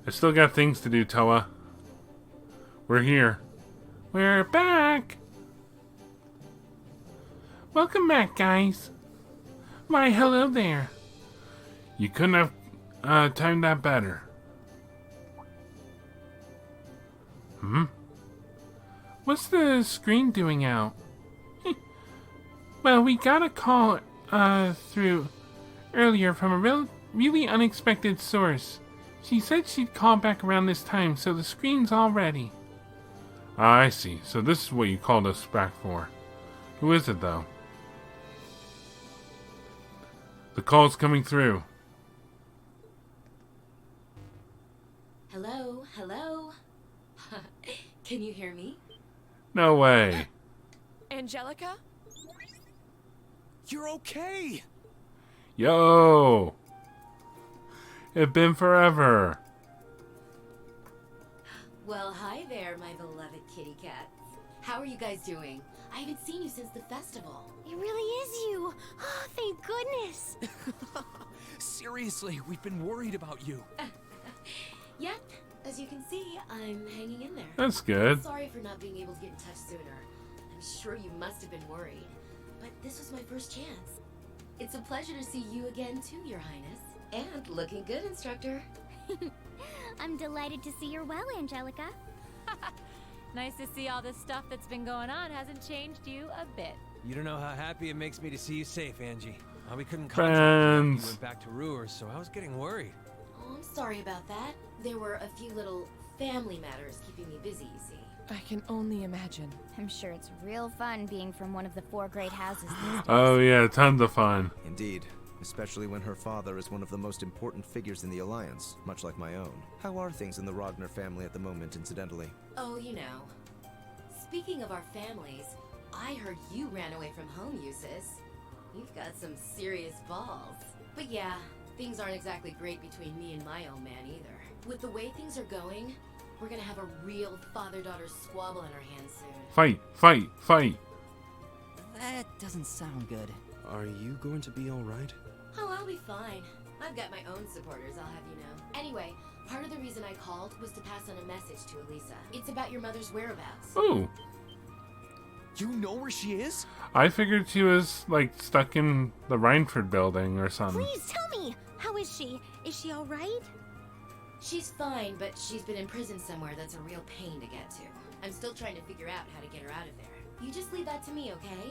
I still got things to do, Toa. We're here. We're back! Welcome back, guys. Why, hello there. You couldn't have timed that better. What's the screen doing out? Well, we got a call through earlier from a really unexpected source. She said she'd call back around this time, so the screen's all ready. Ah, I see. So this is what you called us back for. Who is it, though? The call's coming through. Hello, hello. Can you hear me? No way. Angelica? You're okay! Yo! It's been forever. Well, hi there, my beloved kitty cats. How are you guys doing? I haven't seen you since the festival. It really is you. Oh, thank goodness. Seriously, we've been worried about you. Yep, as you can see, I'm hanging in there. That's good. Sorry for not being able to get in touch sooner. I'm sure you must have been worried, but this was my first chance. It's a pleasure to see you again too, Your Highness. And looking good, Instructor. I'm delighted to see you're well, Angelica. Nice to see all this stuff that's been going on hasn't changed you a bit. You don't know how happy it makes me to see you safe, Angie. We couldn't Friends. contact you. You went back to Roer, so I was getting worried. Oh, I'm sorry about that. There were a few little family matters keeping me busy, you see. I can only imagine. I'm sure it's real fun being from one of the 4 great houses these days. Oh yeah, tons of fun. Indeed, especially when her father is one of the most important figures in the Alliance, much like my own. How are things in the Rogner family at the moment, incidentally? Oh, you know. Speaking of our families, I heard you ran away from home, Eustace. You've got some serious balls. But yeah, things aren't exactly great between me and my old man either. With the way things are going, we're gonna have a real father-daughter squabble in our hands soon. Fight, fight, fight. That doesn't sound good. Are you going to be alright? Oh, I'll be fine. I've got my own supporters, I'll have you know. Anyway, part of the reason I called was to pass on a message to Elisa. It's about your mother's whereabouts. Ooh. You know where she is? I figured she was, like, stuck in the Rhineford building or something. Please tell me. How is she? Is she all right? She's fine, but she's been in prison somewhere that's a real pain to get to. I'm still trying to figure out how to get her out of there. You just leave that to me, okay?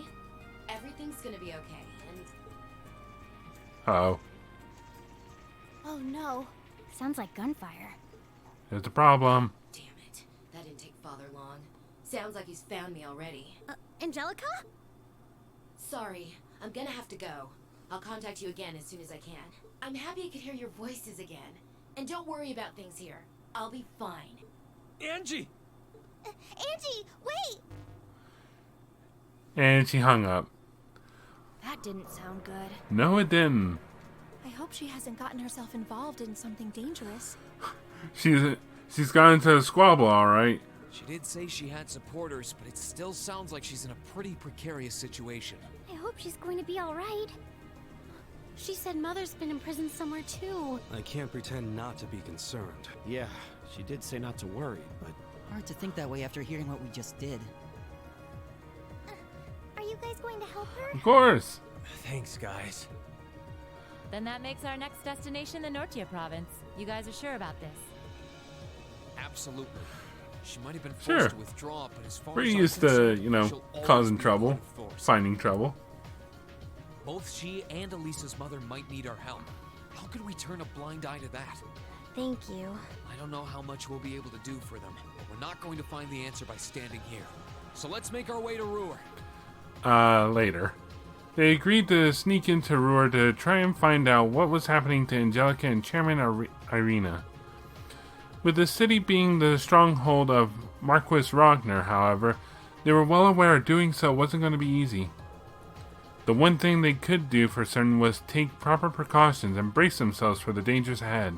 Everything's gonna be okay, and... Uh-oh. Oh no. Sounds like gunfire. There's a problem. Damn it. That didn't take Father long. Sounds like he's found me already. Angelica? Sorry, I'm gonna have to go. I'll contact you again as soon as I can. I'm happy I could hear your voices again. And don't worry about things here. I'll be fine. Angie! Angie, wait! And she hung up. That didn't sound good. No, it didn't. I hope she hasn't gotten herself involved in something dangerous. She's got into a squabble, all right. She did say she had supporters, but it still sounds like she's in a pretty precarious situation. I hope she's going to be all right. She said Mother's been in prison somewhere too. I can't pretend not to be concerned. Yeah, she did say not to worry, but... Hard to think that way after hearing what we just did. Are you guys going to help her? Of course. Thanks, guys. Then that makes our next destination the Nortia province. You guys are sure about this? Absolutely. She might have been forced Sure. to withdraw, but as far We're as I'm used to, concerned, you know, she'll always causing be trouble, one force. finding trouble. Both she and Elisa's mother might need our help. How could we turn a blind eye to that? Thank you. I don't know how much we'll be able to do for them, but we're not going to find the answer by standing here. So let's make our way to Roer. Later. They agreed to sneak into Roer to try and find out what was happening to Angelica and Chairman Irina. With the city being the stronghold of Marquis Rogner, however, they were well aware doing so wasn't going to be easy. The one thing they could do for certain was take proper precautions and brace themselves for the dangers ahead.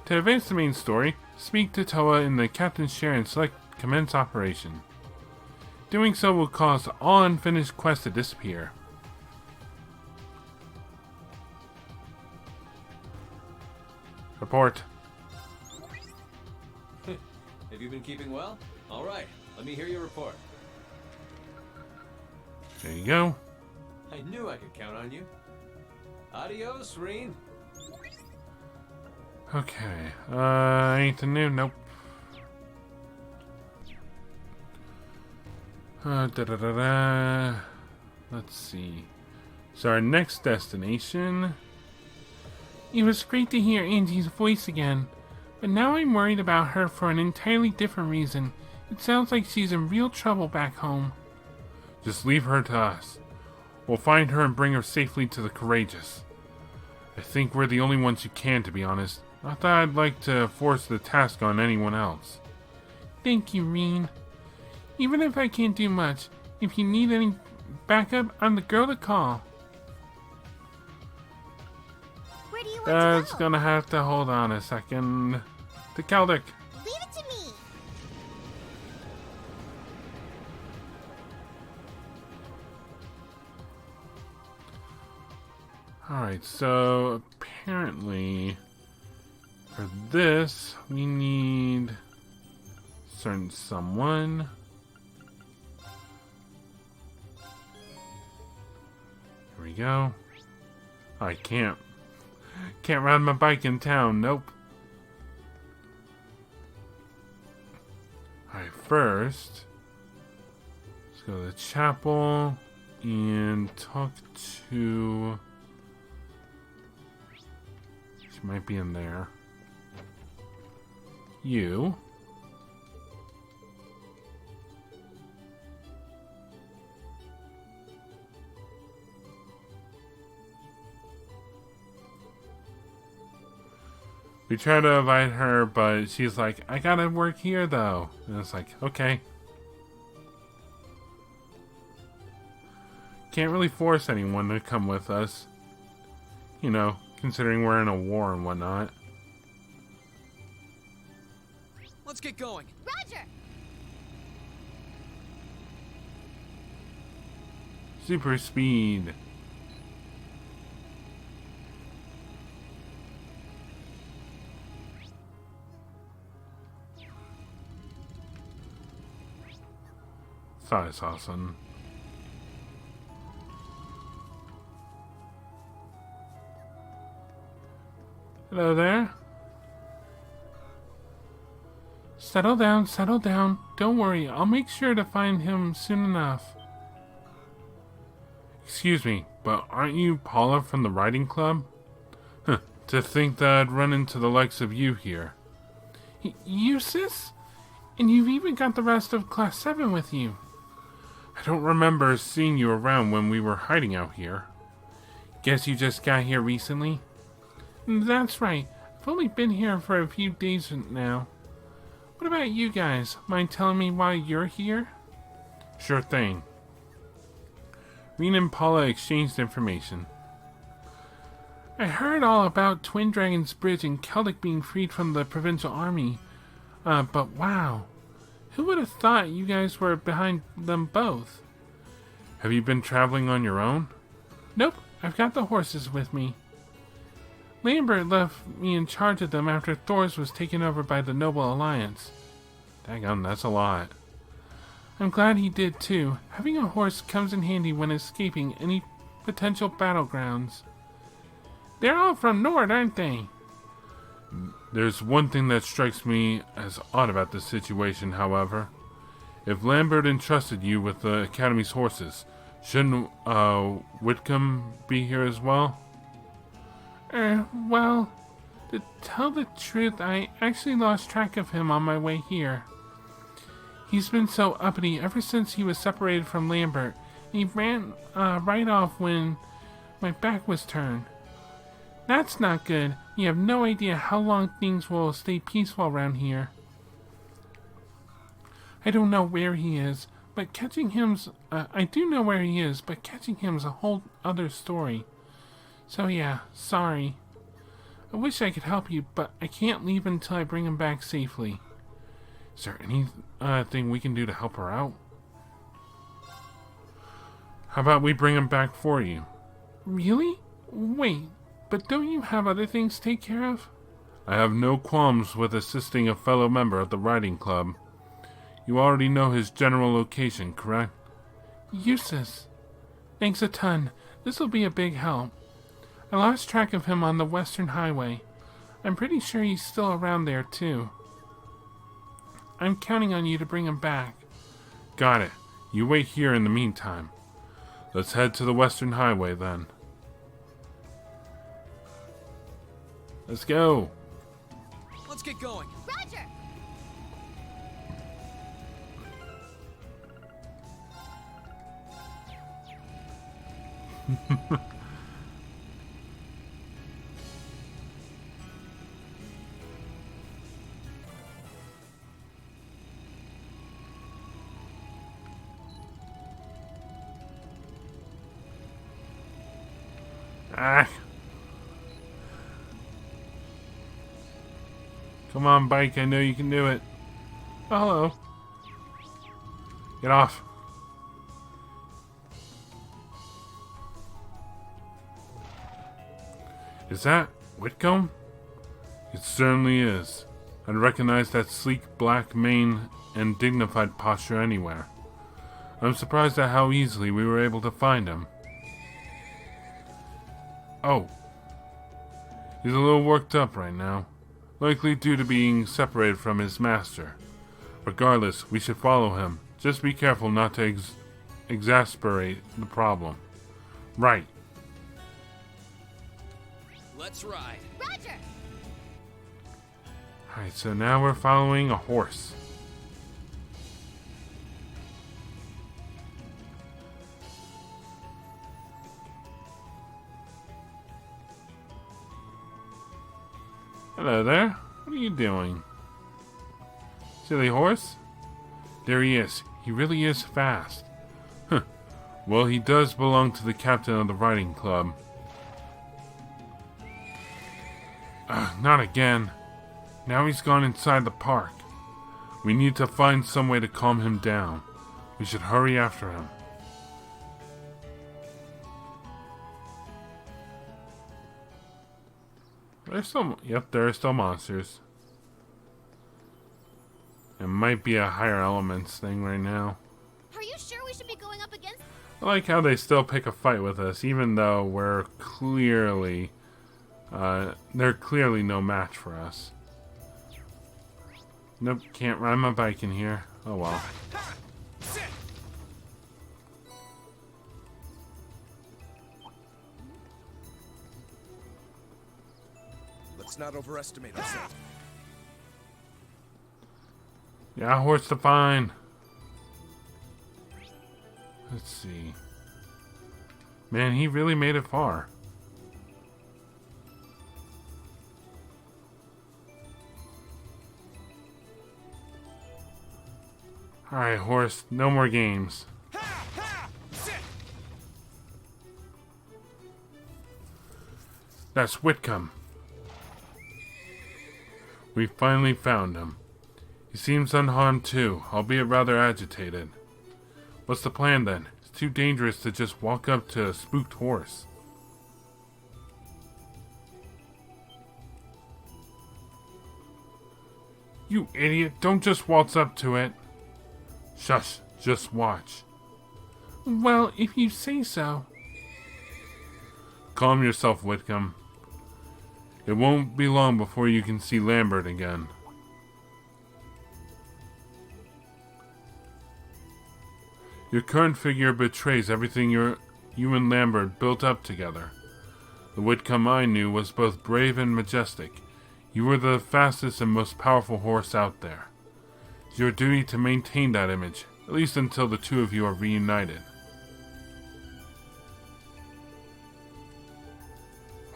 To advance the main story, speak to Toa in the captain's chair and select Commence Operation. Doing so will cause all unfinished quests to disappear. Report. Have you been keeping well? All right, let me hear your report. There you go. I knew I could count on you. Adios, Reen. Okay. Anything new? Nope. Da-da-da-da. Let's see. So our next destination. It was great to hear Angie's voice again, but now I'm worried about her for an entirely different reason. It sounds like she's in real trouble back home. Just leave her to us. We'll find her and bring her safely to the Courageous. I think we're the only ones who can, to be honest. Not that I'd like to force the task on anyone else. Thank you, Reen. Even if I can't do much, if you need any backup, I'm the girl to call. Where do you want That's to go? gonna have to hold on a second. To Keldic. Leave it to me. Alright, so apparently for this we need certain someone. Here we go. I can't ride my bike in town, nope. Alright, first let's go to the chapel and talk to... She might be in there. You. We try to invite her, but she's like, I gotta work here though. And it's like, okay. Can't really force anyone to come with us. You know, considering we're in a war and whatnot. Let's get going. Roger. Super speed. Thought I saw something. Hello there. Settle down, settle down. Don't worry, I'll make sure to find him soon enough. Excuse me, but aren't you Paula from the riding club? Huh, to think that I'd run into the likes of you here. You, sis? And you've even got the rest of Class 7 with you. I don't remember seeing you around when we were hiding out here. Guess you just got here recently? That's right. I've only been here for a few days now. What about you guys? Mind telling me why you're here? Sure thing. Reen and Paula exchanged information. I heard all about Twin Dragon's Bridge and Celtic being freed from the provincial army. But wow. Who would have thought you guys were behind them both? Have you been traveling on your own? Nope, I've got the horses with me. Lambert left me in charge of them after Thors was taken over by the Noble Alliance. Daggone, that's a lot. I'm glad he did too. Having a horse comes in handy when escaping any potential battlegrounds. They're all from Nord, aren't they? There's one thing that strikes me as odd about this situation, however. If Lambert entrusted you with the Academy's horses, shouldn't Whitcomb be here as well? Well, to tell the truth, I actually lost track of him on my way here. He's been so uppity ever since he was separated from Lambert. He ran right off when my back was turned. That's not good. You have no idea how long things will stay peaceful around here. I don't know where he is, but catching him's... I do know where he is, but catching him's a whole other story. So yeah, sorry. I wish I could help you, but I can't leave until I bring him back safely. Is there anything we can do to help her out? How about we bring him back for you? Really? Wait, but don't you have other things to take care of? I have no qualms with assisting a fellow member of the riding club. You already know his general location, correct? Eustace. Thanks a ton. This will be a big help. I lost track of him on the Western Highway. I'm pretty sure he's still around there, too. I'm counting on you to bring him back. Got it. You wait here in the meantime. Let's head to the Western Highway, then. Let's go. Let's get going. Roger! Ah. Come on, bike. I know you can do it. Oh, hello. Get off. Is that Whitcomb? It certainly is. I'd recognize that sleek black mane and dignified posture anywhere. I'm surprised at how easily we were able to find him. Oh. He's a little worked up right now. Likely due to being separated from his master. Regardless, we should follow him. Just be careful not to exasperate the problem. Right. Let's ride. Roger! Alright, so now we're following a horse. Hello there. What are you doing? Silly horse? There he is. He really is fast. Huh. Well, he does belong to the captain of the riding club. Not again. Now he's gone inside the park. We need to find some way to calm him down. We should hurry after him. There's still, yep, there are still monsters. It might be a higher elements thing right now. Are you sure we should be going up against... I like how they still pick a fight with us, even though we're clearly, they're clearly no match for us. Nope, can't ride my bike in here. Oh well. Let's not overestimate ourselves. Yeah, horse to find. Let's see. Man, he really made it far. Alright, horse, no more games. That's Whitcomb. We finally found him. He seems unharmed too, albeit rather agitated. What's the plan then? It's too dangerous to just walk up to a spooked horse. You idiot, don't just waltz up to it. Shush, just watch. Well, if you say so. Calm yourself, Whitcomb. It won't be long before you can see Lambert again. Your current figure betrays everything you and Lambert built up together. The Whitcomb I knew was both brave and majestic. You were the fastest and most powerful horse out there. It's your duty to maintain that image, at least until the two of you are reunited.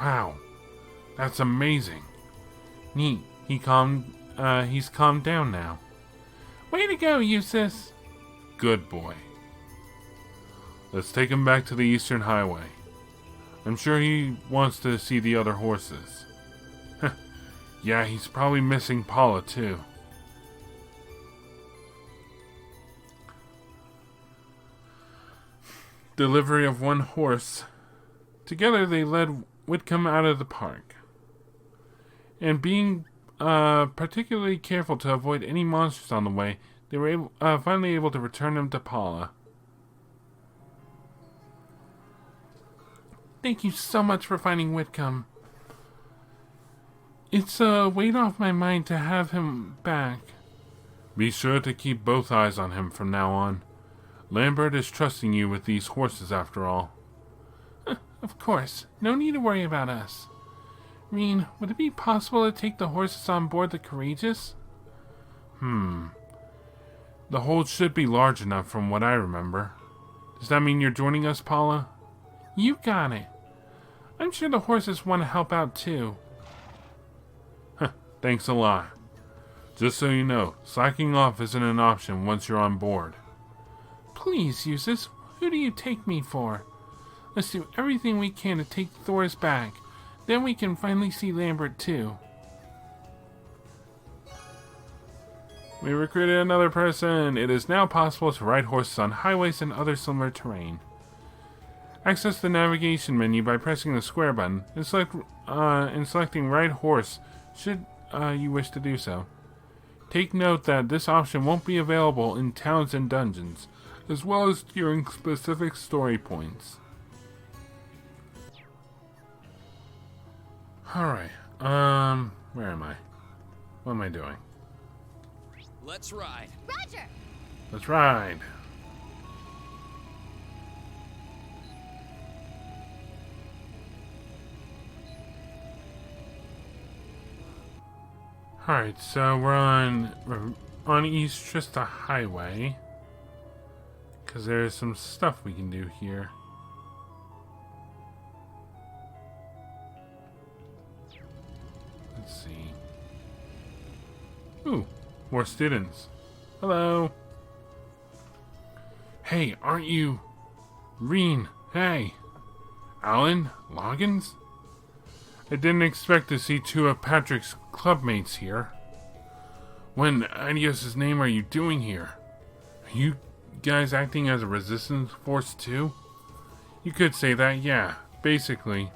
Wow, that's amazing. Neat. He's calmed down now. Way to go, Eustace. Good boy. Let's take him back to the Eastern Highway. I'm sure he wants to see the other horses. Yeah, he's probably missing Paula too. Delivery of one horse. Together they led Whitcomb out of the park. and being particularly careful to avoid any monsters on the way, they were finally able to return them to Paula. Thank you so much for finding Whitcomb. It's a weight off my mind to have him back. Be sure to keep both eyes on him from now on. Lambert is trusting you with these horses after all. Of course. No need to worry about us. Reen, would it be possible to take the horses on board the Courageous? The hold should be large enough from what I remember. Does that mean you're joining us, Paula? You got it. I'm sure the horses want to help out too. Thanks a lot. Just so you know, slacking off isn't an option once you're on board. Please, Eustace, who do you take me for? Let's do everything we can to take Thor's back. Then we can finally see Lambert too. We recruited another person. It is now possible to ride horses on highways and other similar terrain. Access the navigation menu by pressing the square button and selecting Ride Horse should you wish to do so. Take note that this option won't be available in towns and dungeons, as well as during specific story points. Alright, where am I? What am I doing? Let's ride. Roger! Let's ride! Alright, so we're on East Trista Highway, because there's some stuff we can do here. Let's see. Ooh, more students. Hello. Hey, aren't you... Reen, hey. Alan? Loggins? I didn't expect to see two of Patrick's clubmates here. What in Adios' name are you doing here? Are you guys acting as a resistance force too? You could say that, yeah, basically.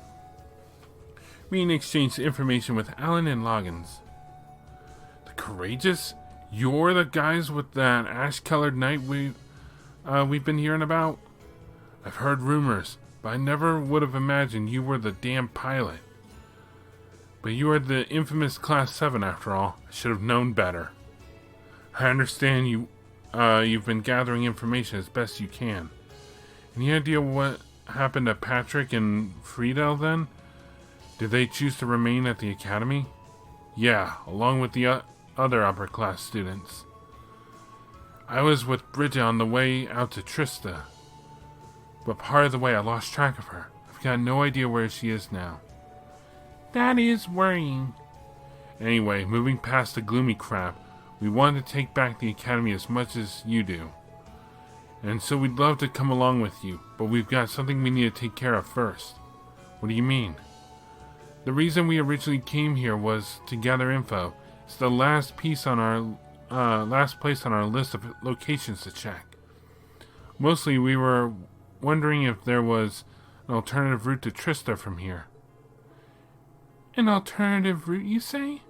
Reen exchanged information with Alan and Loggins. The Courageous? You're the guys with that ash-colored knight we've been hearing about? I've heard rumors, but I never would have imagined you were the damn pilot. But you are the infamous Class 7 after all. I should have known better. I understand you've been gathering information as best you can. Any idea what happened to Patrick and Friedel then? Did they choose to remain at the academy? Yeah, along with the other upper class students. I was with Bridget on the way out to Trista, but part of the way I lost track of her. I've got no idea where she is now. That is worrying. Anyway, moving past the gloomy crap, we want to take back the academy as much as you do. And so we'd love to come along with you, but we've got something we need to take care of first. What do you mean? The reason we originally came here was to gather info. It's the last place on our list of locations to check. Mostly we were wondering if there was an alternative route to Trista from here. An alternative route, you say?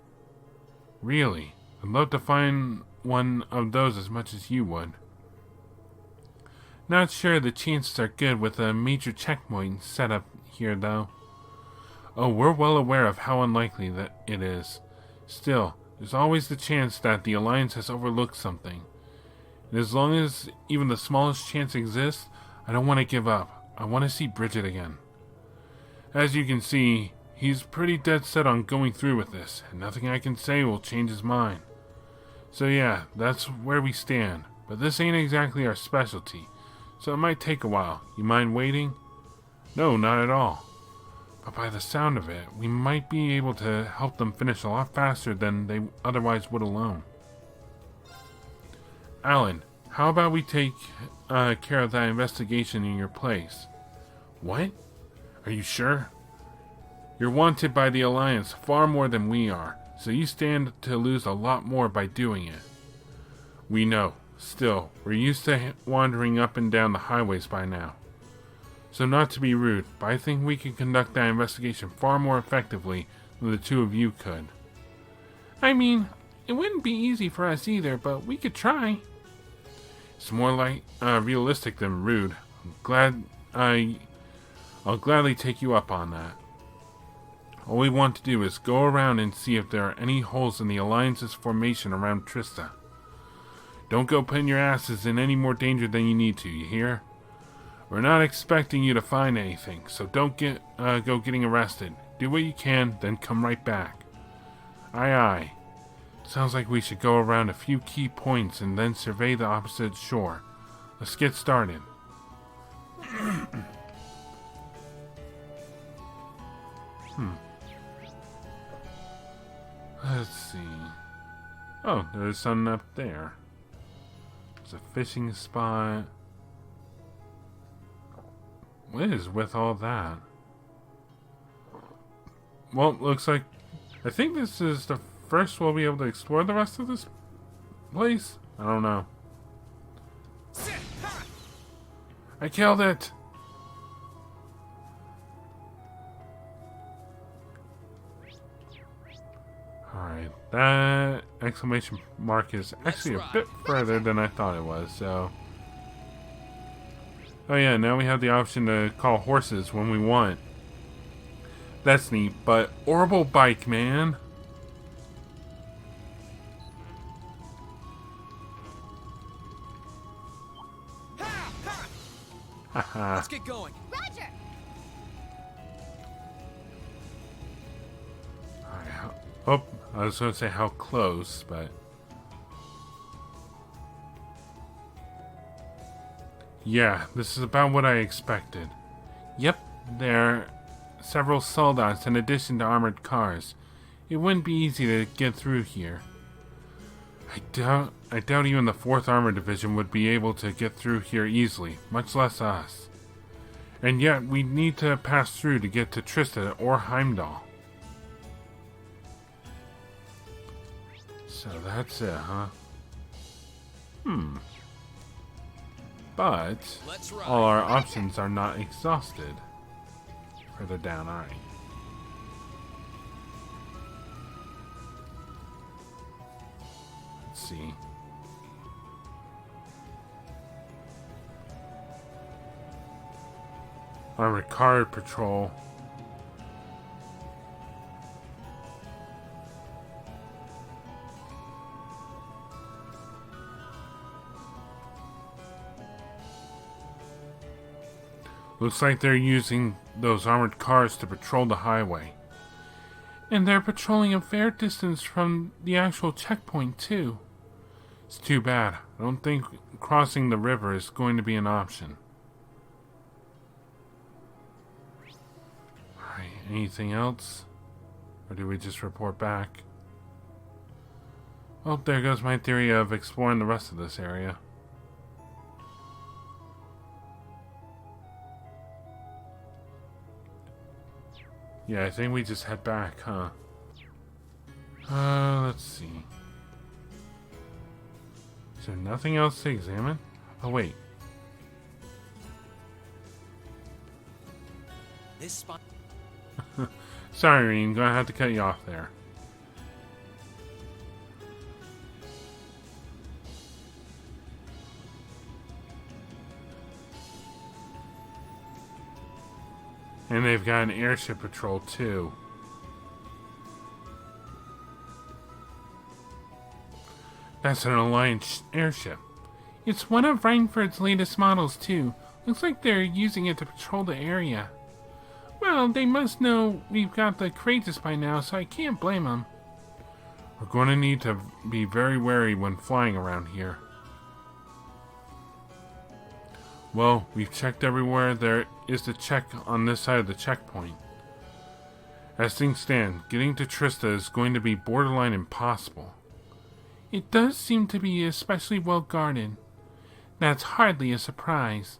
Really? I'd love to find one of those as much as you would. Not sure the chances are good with a major checkpoint set up here, though. Oh, we're well aware of how unlikely that it is. Still, there's always the chance that the Alliance has overlooked something. And as long as even the smallest chance exists, I don't want to give up. I want to see Bridget again. As you can see, he's pretty dead set on going through with this, and nothing I can say will change his mind. So yeah, that's where we stand. But this ain't exactly our specialty, so it might take a while. You mind waiting? No, not at all. But by the sound of it, we might be able to help them finish a lot faster than they otherwise would alone. Alan, how about we take care of that investigation in your place? What? Are you sure? You're wanted by the Alliance far more than we are, so you stand to lose a lot more by doing it. We know. Still, we're used to wandering up and down the highways by now. So not to be rude, but I think we can conduct that investigation far more effectively than the two of you could. I mean, it wouldn't be easy for us either, but we could try. It's more like realistic than rude. I'll gladly take you up on that. All we want to do is go around and see if there are any holes in the Alliance's formation around Trista. Don't go putting your asses in any more danger than you need to, you hear? We're not expecting you to find anything, so don't go getting arrested. Do what you can, then come right back. Aye aye. Sounds like we should go around a few key points and then survey the opposite shore. Let's get started. Let's see. Oh, there's something up there. There's a fishing spot. What is with all that? Well, looks like... I think this is the first we'll be able to explore the rest of this place? I don't know. I killed it! Alright, that exclamation mark is actually a bit further than I thought it was, so... Oh yeah, now we have the option to call horses when we want. That's neat, but horrible bike, man. Haha. Let's get going. Roger. Alright, oh, I was going to say how close, but... Yeah, this is about what I expected. Yep, there are several soldads in addition to armored cars. It wouldn't be easy to get through here. I doubt even the 4th Armored Division would be able to get through here easily, much less us. And yet, we need to pass through to get to Trista or Heimdall. So that's it, huh? But all our options are not exhausted. Further down, alright. Let's see. Armored car patrol. Looks like they're using those armored cars to patrol the highway. And they're patrolling a fair distance from the actual checkpoint, too. It's too bad. I don't think crossing the river is going to be an option. Alright, anything else? Or do we just report back? Oh, there goes my theory of exploring the rest of this area. Yeah, I think we just head back, huh? Let's see. Is there nothing else to examine? Oh, wait. This spot. Sorry, Reen, gonna have to cut you off there. And they've got an airship patrol, too. That's an Alliance airship. It's one of Reinford's latest models, too. Looks like they're using it to patrol the area. Well, they must know we've got the Kratos by now, so I can't blame them. We're going to need to be very wary when flying around here. Well, we've checked everywhere there is to check on this side of the checkpoint. As things stand, getting to Trista is going to be borderline impossible. It does seem to be especially well guarded. That's hardly a surprise.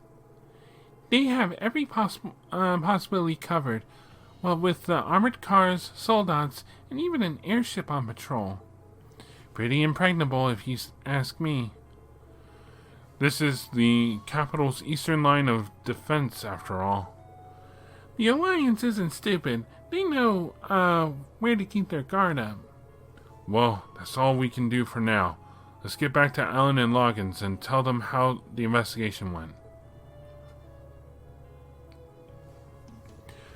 They have every possibility covered, well, with the armored cars, soldads, and even an airship on patrol. Pretty impregnable, if you ask me. This is the capital's eastern line of defense, after all. The Alliance isn't stupid. They know, where to keep their guard up. Well, that's all we can do for now. Let's get back to Alan and Loggins and tell them how the investigation went.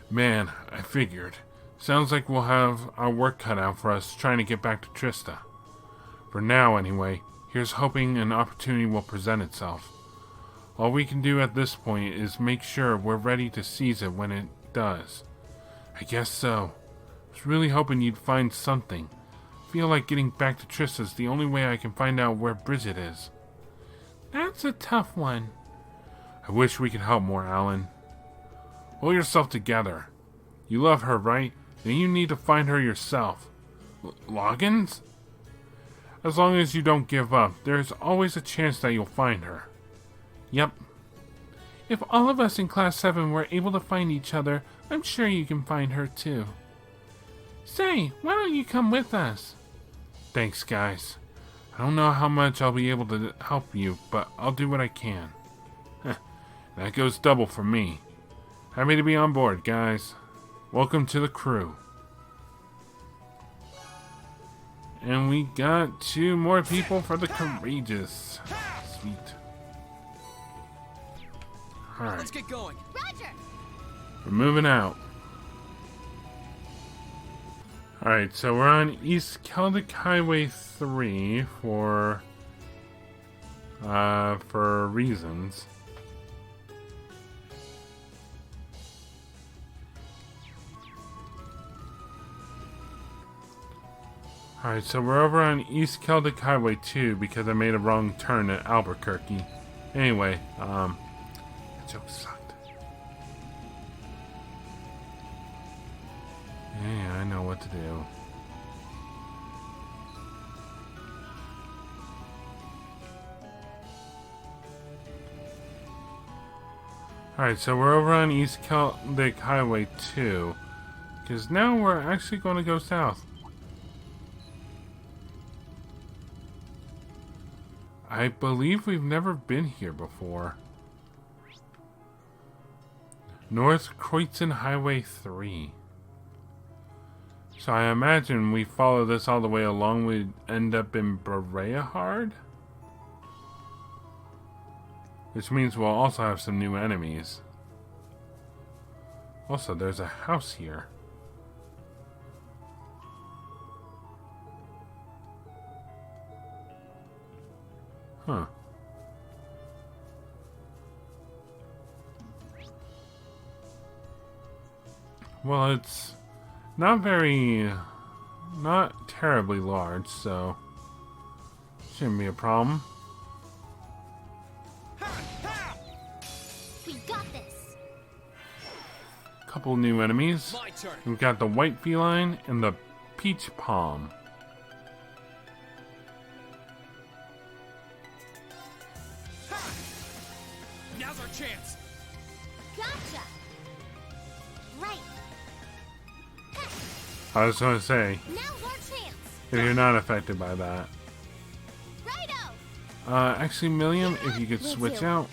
Man, I figured. Sounds like we'll have our work cut out for us trying to get back to Trista. For now, anyway, here's hoping an opportunity will present itself. All we can do at this point is make sure we're ready to seize it when it does. I guess so. I was really hoping you'd find something. I feel like getting back to Trista's the only way I can find out where Bridget is. That's a tough one. I wish we could help more, Alan. Pull yourself together. You love her, right? Then you need to find her yourself. Loggins? As long as you don't give up, there's always a chance that you'll find her. Yep. If all of us in Class 7 were able to find each other, I'm sure you can find her too. Say, why don't you come with us? Thanks, guys. I don't know how much I'll be able to help you, but I'll do what I can. That goes double for me. Happy to be on board, guys. Welcome to the crew. And we got 2 more people for the courageous. Sweet. Alright. Let's get going. Roger. We're moving out. Alright, so we're on East Celtic Highway 3 for reasons. Alright, so we're over on East Celtic Highway 2 because I made a wrong turn at Albuquerque. Anyway, that joke sucked. Yeah, I know what to do. Alright, so we're over on East Celtic Highway 2. Because now we're actually going to go south. I believe we've never been here before. North Kreutzen Highway 3. So I imagine we follow this all the way along, we'd end up in Breahard? Which means we'll also have some new enemies. Also, there's a house here. Huh. Well, it's not terribly large, so shouldn't be a problem. We got this. Couple new enemies. My turn. We've got the white feline and the peach palm. Now's our chance. Gotcha. Right. I was going to say, Now's our chance. if you're not affected by that. Righto. Actually, Milliam, if you could switch out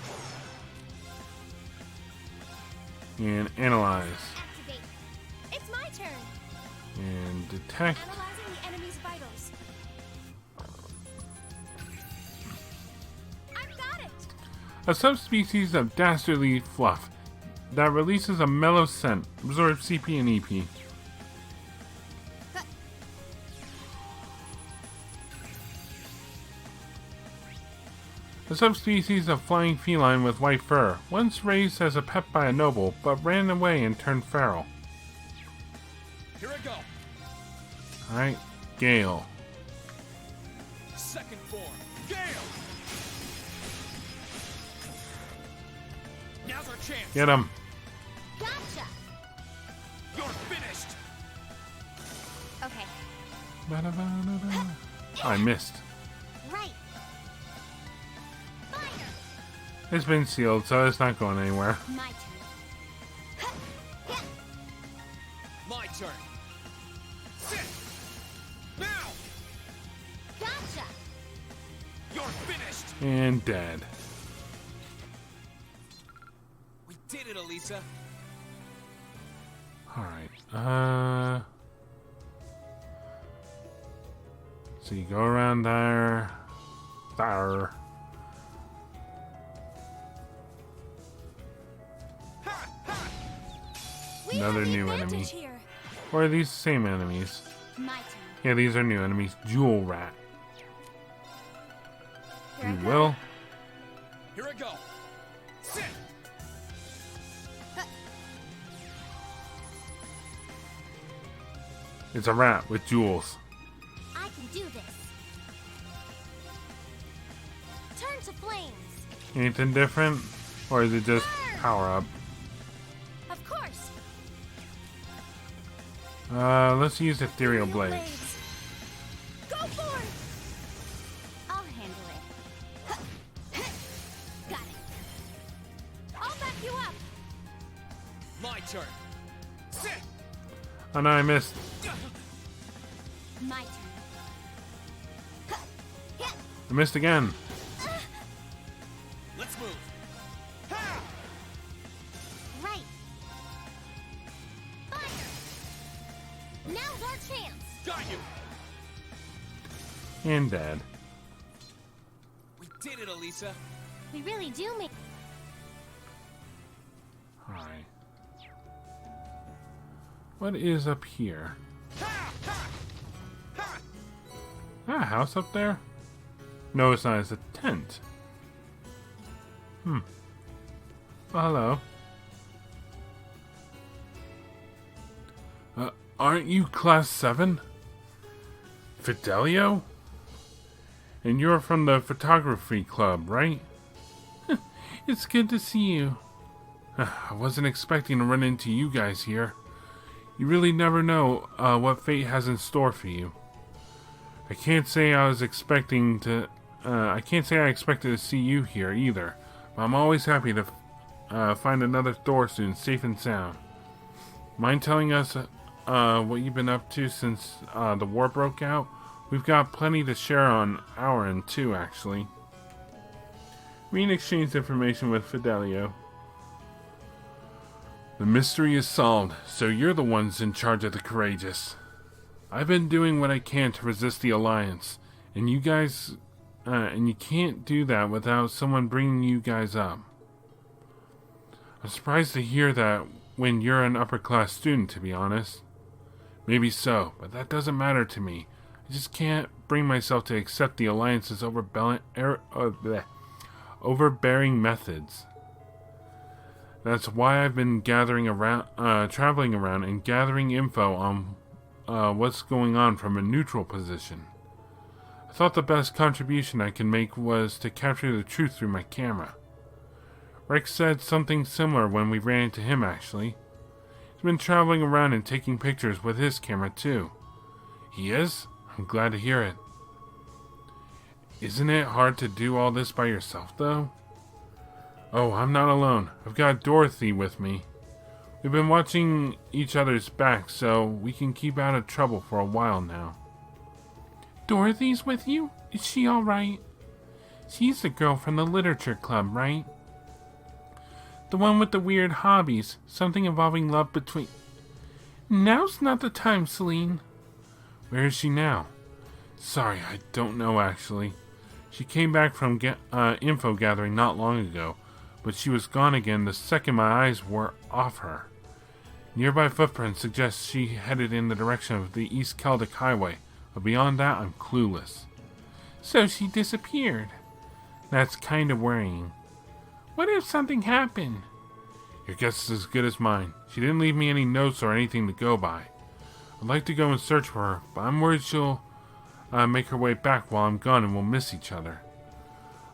and analyze Activate. It's my turn. and detect. Analyzing the enemy's vitals. I've got it. A subspecies of dastardly fluff that releases a mellow scent, absorbs CP and EP. A subspecies of flying feline with white fur, once raised as a pet by a noble, but ran away and turned feral. Here I go. Alright, Gale. Second form. Gale. Now's our chance. Get him. Gotcha. You're finished. Okay. Ba-da-ba-da-ba. I missed. Right. Fire. It's been sealed, so it's not going anywhere. My turn. My turn. Sit. Now. Gotcha. You're finished. And dead. We did it, Elisa. Alright, So you go around there. There. Another new enemy. Here. Or are these the same enemies? My turn. Yeah, these are new enemies. Jewel Rat. Here You I go. will. Here I go. Sit. It's a rat with jewels. I can do this. Turn to flames. Anything different? Or is it just power up? Of course. Let's use Ethereal Blades. Blades. Go for it. I'll handle it. Got it. I'll back you up. My turn. Sit. Oh no, I missed. My turn. I missed again. Let's move. Right. Fire. Now's our chance. Got you. And dead. We did it, Elisa. We really do make. Alright. What is up here? Ah, a house up there? No, it's not. It's a tent. Well, hello. Aren't you Class 7? Fidelio? And you're from the photography club, right? It's good to see you. I wasn't expecting to run into you guys here. You really never know what fate has in store for you. I can't say I expected to see you here either. But I'm always happy to find another Thor soon, safe and sound. Mind telling us what you've been up to since the war broke out? We've got plenty to share on our end too, actually. Reen exchanged information with Fidelio. The mystery is solved, so you're the ones in charge of the courageous. I've been doing what I can to resist the Alliance, and you guys, and you can't do that without someone bringing you guys up. I'm surprised to hear that when you're an upper-class student, to be honest. Maybe so, but that doesn't matter to me. I just can't bring myself to accept the Alliance's overbearing methods. That's why I've been traveling around and gathering info on what's going on from a neutral position. I thought the best contribution I could make was to capture the truth through my camera. Rex said something similar when we ran into him, actually. He's been traveling around and taking pictures with his camera, too. He is? I'm glad to hear it. Isn't it hard to do all this by yourself, though? Oh, I'm not alone. I've got Dorothy with me. We've been watching each other's backs so we can keep out of trouble for a while now. Dorothy's with you? Is she alright? She's the girl from the literature club, right? The one with the weird hobbies. Something involving love between... Now's not the time, Celine. Where is she now? Sorry, I don't know actually. She came back from info gathering not long ago, but she was gone again the second my eyes were off her. Nearby footprints suggest she headed in the direction of the East Celtic Highway, but beyond that I'm clueless. So she disappeared. That's kind of worrying. What if something happened? Your guess is as good as mine. She didn't leave me any notes or anything to go by. I'd like to go and search for her, but I'm worried she'll make her way back while I'm gone and we'll miss each other.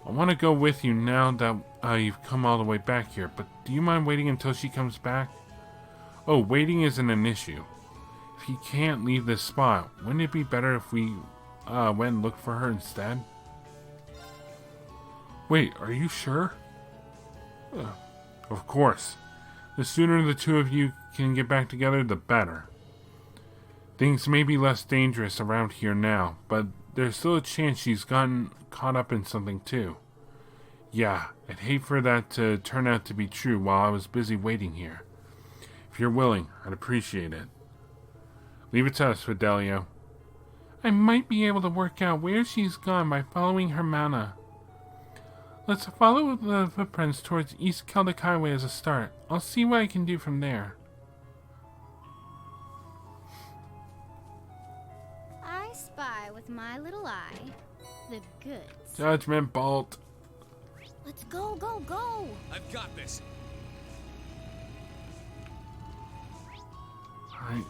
I want to go with you now that you've come all the way back here, but do you mind waiting until she comes back? Oh, waiting isn't an issue. If you can't leave this spot, wouldn't it be better if we went and looked for her instead? Wait, are you sure? Of course. The sooner the two of you can get back together, the better. Things may be less dangerous around here now, but there's still a chance she's gotten caught up in something too. Yeah, I'd hate for that to turn out to be true while I was busy waiting here. If you're willing, I'd appreciate it. Leave it to us, Fidelio. I might be able to work out where she's gone by following her mana. Let's follow the footprints towards East Celtic Highway as a start. I'll see what I can do from there. I spy with my little eye the goods. Judgment Bolt. Let's go, go, go! I've got this. Alright.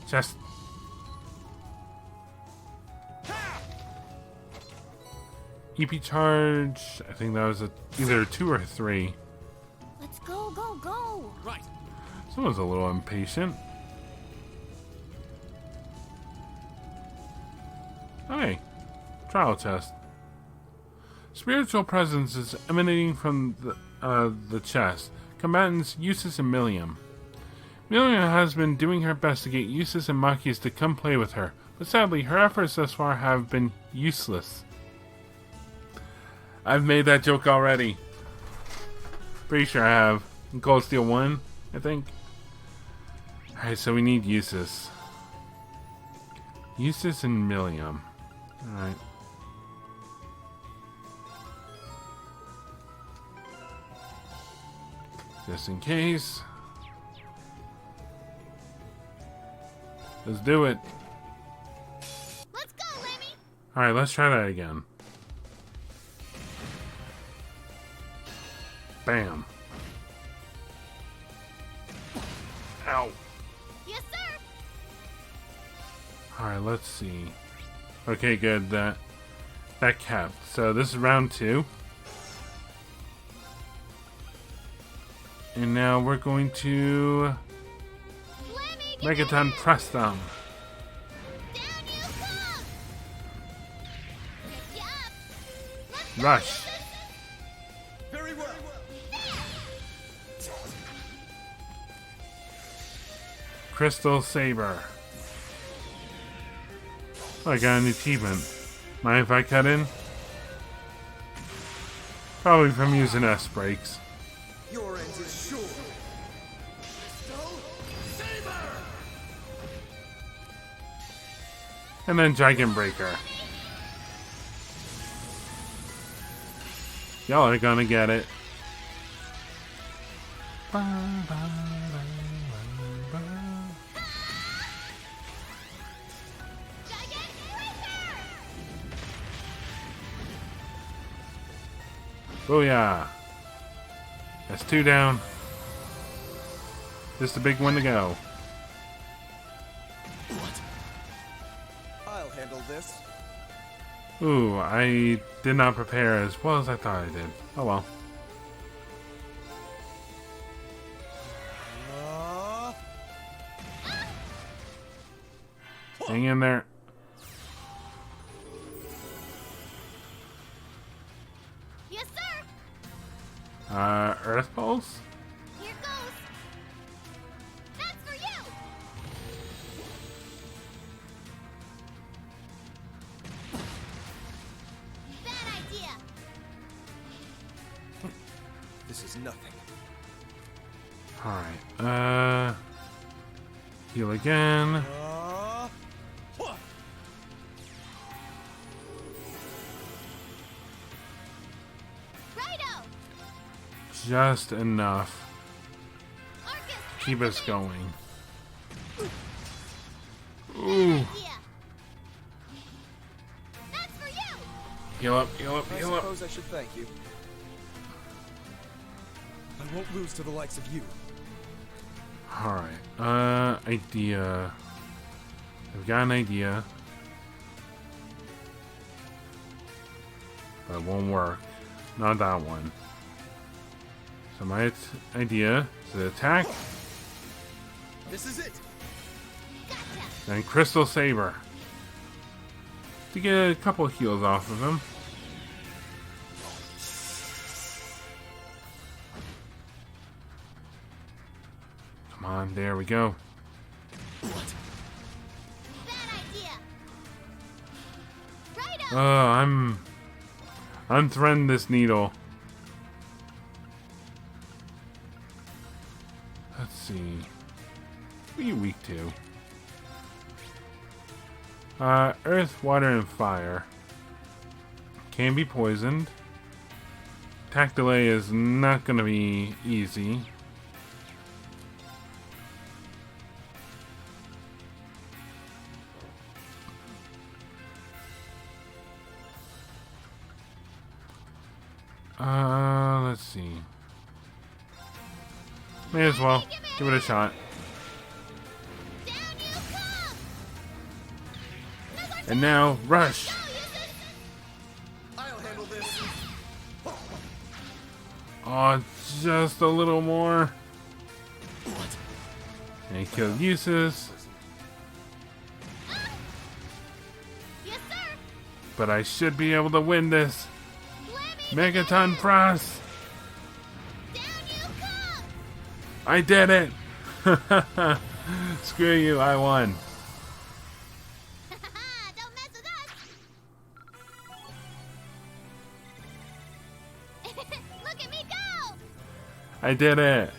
Just... EP charge. I think that was either 2 or 3. Let's go, go, go! Right. Someone's a little impatient. Hey, trial chest. Spiritual presence is emanating from the chest. Combatants Eustace and Milliam. Milliam has been doing her best to get Eustace and Machias to come play with her, but sadly her efforts thus far have been useless. I've made that joke already. Pretty sure I have. Gold Steel 1, I think. Alright, so we need Eustace. Eustace and Milliam. Alright. Just in case. Let's do it. Let's go, Lemmy! Alright, let's try that again. Bam. Ow. Yes, sir! Alright, let's see. Okay, good. That kept. So this is round 2. And now we're going to Megaton press them. Down you come! Good job! Let's Rush. Very well. Crystal Saber. Oh, I got an achievement. Mind if I cut in? Probably from using S-Brakes. Your end is sure. And then Gigant Breaker. Y'all are gonna get it. Booyah! That's 2 down. Just a big one to go. I'll handle this. Ooh, I did not prepare as well as I thought I did. Oh well. Hang in there. Yes, sir! Earth Pulse? Here goes! That's for you! Bad idea! This is nothing. Alright, heal again. Righto! Just enough. Arcus, Keep us going. Ooh. idea! That's for you! Heal up, heal up, I heal up. suppose I should thank you. I won't lose to the likes of you. Alright, idea. I've got an idea. But it won't work. Not that one. So my idea is to attack, This is it. then Crystal Saber. To get a couple of heals off of him. Come on, there we go. Bad idea! Righto! Oh, I'm threading this needle. Let's see. What are you weak to? Earth, water, and fire. Can be poisoned. Attack delay is not going to be easy. Let's see. May as well give it a shot. And now, rush! I'll handle this. Oh, just a little more. And kill Eustace. Yes, sir. But I should be able to win this. Megaton Frost! Down you come. I did it! Screw you, I won. Don't mess with us. Look at me go. I did it.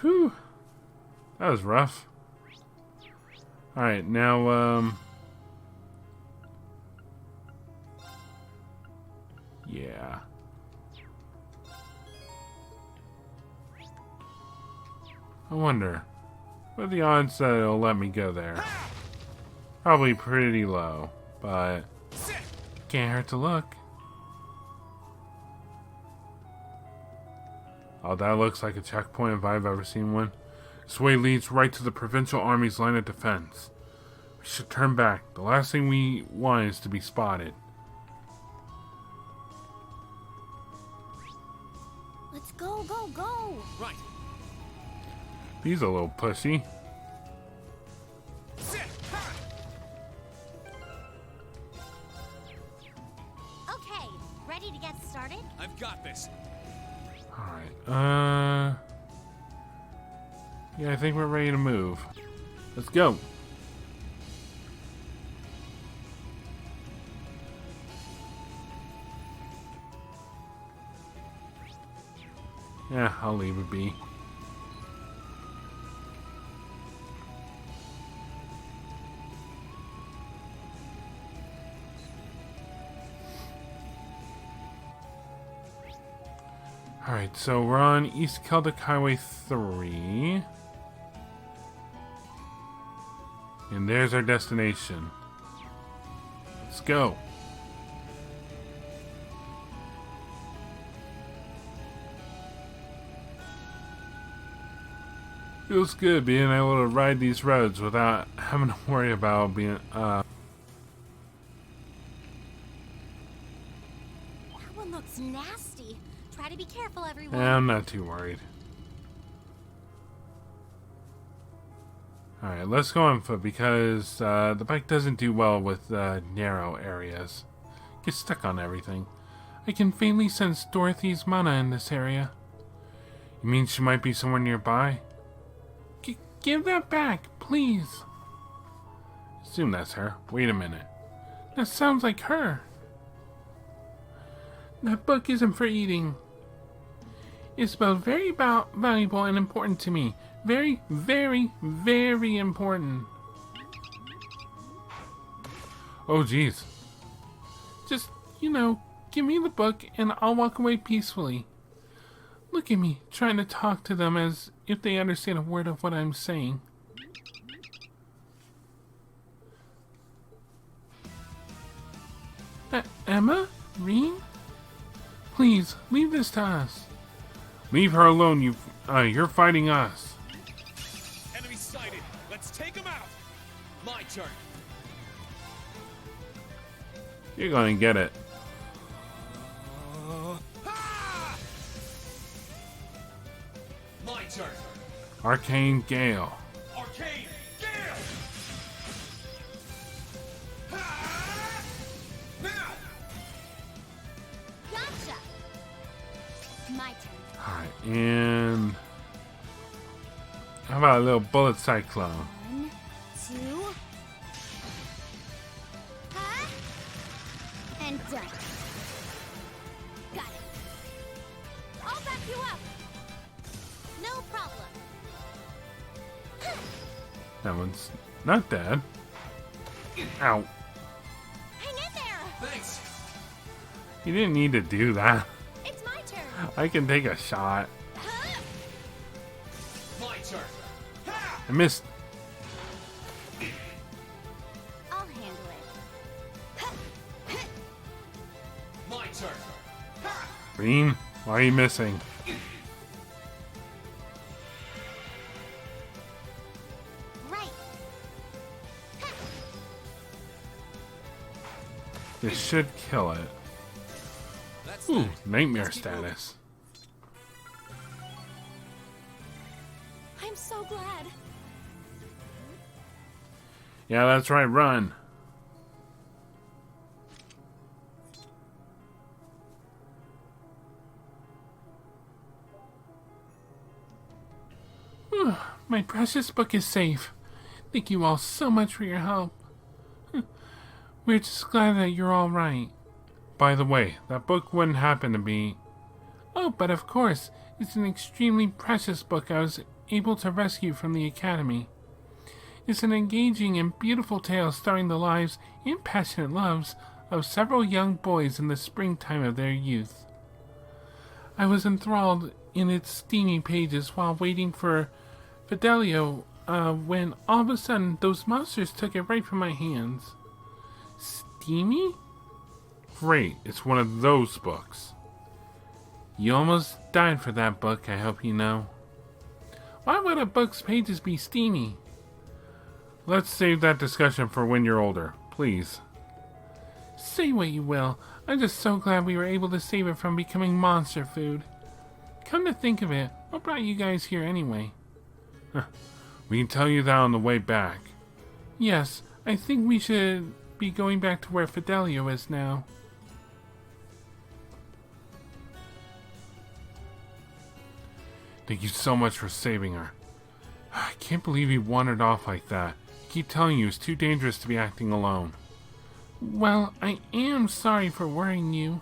Whew. That was rough. Alright, now, yeah. I wonder, what are the odds that it'll let me go there? Probably pretty low, but can't hurt to look. Oh, that looks like a checkpoint if I've ever seen one. This way leads right to the Provincial Army's line of defense. We should turn back. The last thing we want is to be spotted. Let's go, go, go. Right. He's a little pussy. Okay, ready to get started? I've got this. Alright, yeah, I think we're ready to move. Let's go. Yeah, I'll leave it be. Alright, so we're on East Celtic Highway 3. And there's our destination. Let's go. Feels good being able to ride these roads without having to worry about being, That one looks nasty. Try to be careful, everyone. I'm not too worried. Alright, let's go on foot because the bike doesn't do well with narrow areas. Gets stuck on everything. I can faintly sense Dorothy's mana in this area. You mean she might be somewhere nearby? Give that back, please. Assume that's her. Wait a minute. That sounds like her. That book isn't for eating. It's both very valuable and important to me. Very, very, very important. Oh, jeez. Just, give me the book and I'll walk away peacefully. Look at me, trying to talk to them as if they understand a word of what I'm saying. Emma? Reen? Please, leave this to us. Leave her alone, you're fighting us. Enemy sighted. Let's take him out. My turn. You're gonna get it. My turn. Arcane Gale. Arcane Gale. Now. Gotcha. My turn. Alright, and how about a little bullet cyclone? 1, 2. And done. Got it. I'll back you up. No problem. That one's not dead. Ow. Hang in there. Thanks. You didn't need to do that. It's my turn. I can take a shot. My turn. I missed. I'll handle it. My turn. Green, why are you missing? Right. This should kill it. That's Ooh, that. nightmare Let's keep moving. status. I'm so glad. Yeah, that's right, run. My precious book is safe. Thank you all so much for your help. We're just glad that you're all right. By the way, that book wouldn't happen to be... Oh, but of course, it's an extremely precious book I was able to rescue from the Academy. It's an engaging and beautiful tale starring the lives and passionate loves of several young boys in the springtime of their youth. I was enthralled in its steamy pages while waiting for Fidelio when all of a sudden those monsters took it right from my hands. Steamy? Great, it's one of those books. You almost died for that book, I hope you know. Why would a book's pages be steamy? Let's save that discussion for when you're older, please. Say what you will, I'm just so glad we were able to save it from becoming monster food. Come to think of it, what brought you guys here anyway? We can tell you that on the way back. Yes, I think we should be going back to where Fidelio is now. Thank you so much for saving her. I can't believe he wandered off like that. I keep telling you it's too dangerous to be acting alone. Well, I am sorry for worrying you,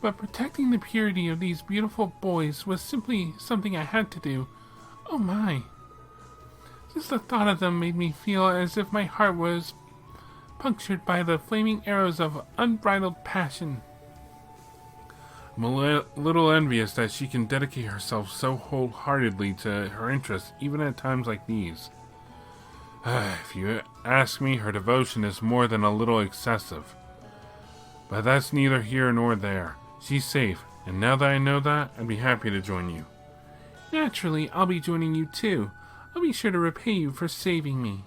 but protecting the purity of these beautiful boys was simply something I had to do. Oh my. Just the thought of them made me feel as if my heart was punctured by the flaming arrows of unbridled passion. I'm a little envious that she can dedicate herself so wholeheartedly to her interests, even at times like these. If you ask me, her devotion is more than a little excessive. But that's neither here nor there. She's safe, and now that I know that, I'd be happy to join you. Naturally, I'll be joining you too. I'll be sure to repay you for saving me.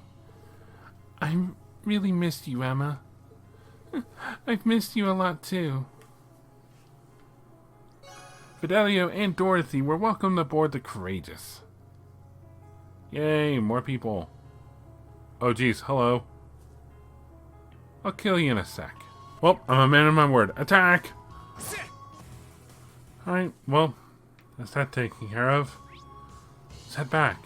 I really missed you, Emma. I've missed you a lot too. Fidelio and Dorothy were welcomed aboard the Courageous. Yay, more people. Oh geez, hello. I'll kill you in a sec. Well, I'm a man of my word. Attack! Alright, well, that's that taken care of. Let's head back.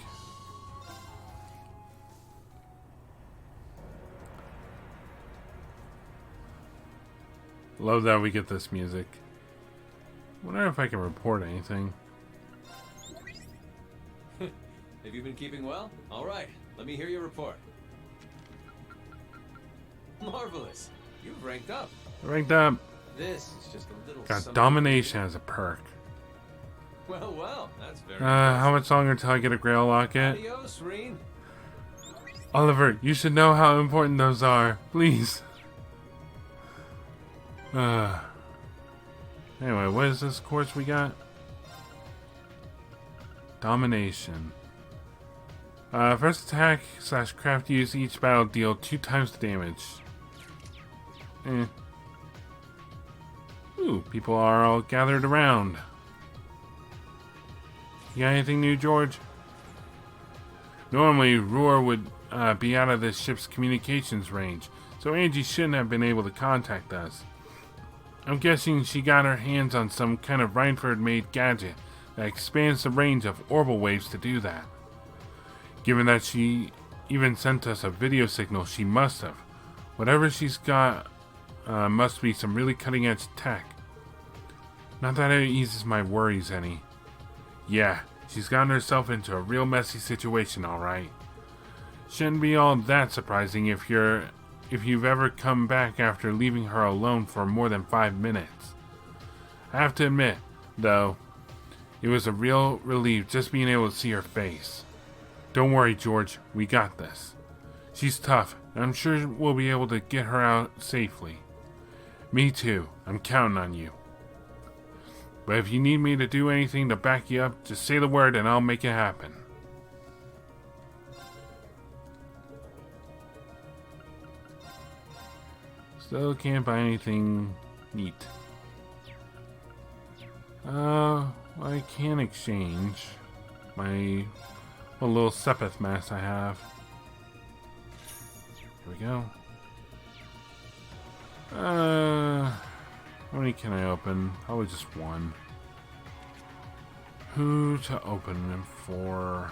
Love that we get this music. Wonder if I can report anything. Have you been keeping well? All right, let me hear your report. Marvelous. You've ranked up. Ranked up. This is just a little Got something- domination as a perk. Well, that's very How much longer until I get a Grail Locket? Adios, Reen. Oliver, you should know how important those are. Please. Anyway, what is this course we got? Domination. First attack / craft use each battle deal 2 times the damage. Ooh, people are all gathered around. You got anything new, George? Normally, Roer would be out of this ship's communications range, so Angie shouldn't have been able to contact us. I'm guessing she got her hands on some kind of Reinford-made gadget that expands the range of orbital waves to do that. Given that she even sent us a video signal, she must have. Whatever she's got must be some really cutting-edge tech. Not that it eases my worries any. Yeah, She's gotten herself into a real messy situation, alright. Shouldn't be all that surprising if you've ever come back after leaving her alone for more than 5 minutes. I have to admit, though, it was a real relief just being able to see her face. Don't worry, George, we got this. She's tough, and I'm sure we'll be able to get her out safely. Me too, I'm counting on you. But if you need me to do anything to back you up, just say the word and I'll make it happen. Still can't buy anything neat. I can exchange my little Sepith mask I have. Here we go. How many can I open? Probably just one. Who to open them for?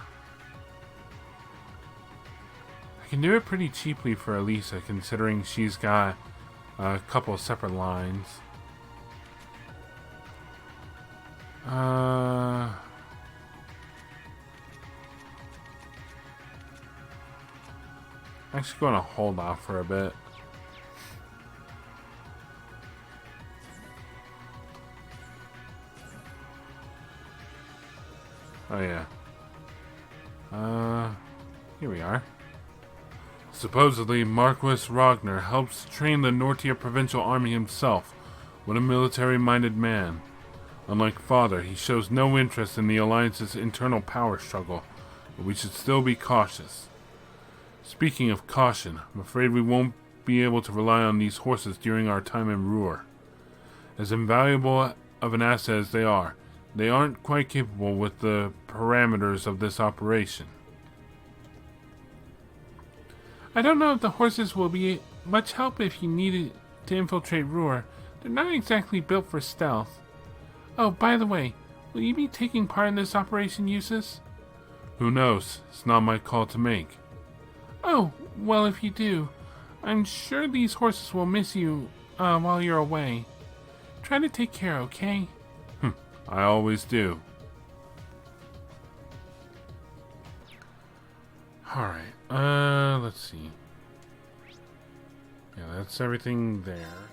I can do it pretty cheaply for Elisa, considering she's got a couple separate lines. Actually going to hold off for a bit. Oh yeah. Here we are. Supposedly, Marquis Rogner helps train the Nortia Provincial Army himself. What a military-minded man. Unlike Father, he shows no interest in the Alliance's internal power struggle, but we should still be cautious. Speaking of caution, I'm afraid we won't be able to rely on these horses during our time in Roer. As invaluable of an asset as they aren't quite capable with the parameters of this operation. I don't know if the horses will be much help if you needed to infiltrate Roer. They're not exactly built for stealth. Oh, by the way, will you be taking part in this operation, Eustace? Who knows? It's not my call to make. Oh, well, if you do, I'm sure these horses will miss you while you're away. Try to take care, okay? I always do. Alright, let's see. Yeah, that's everything there.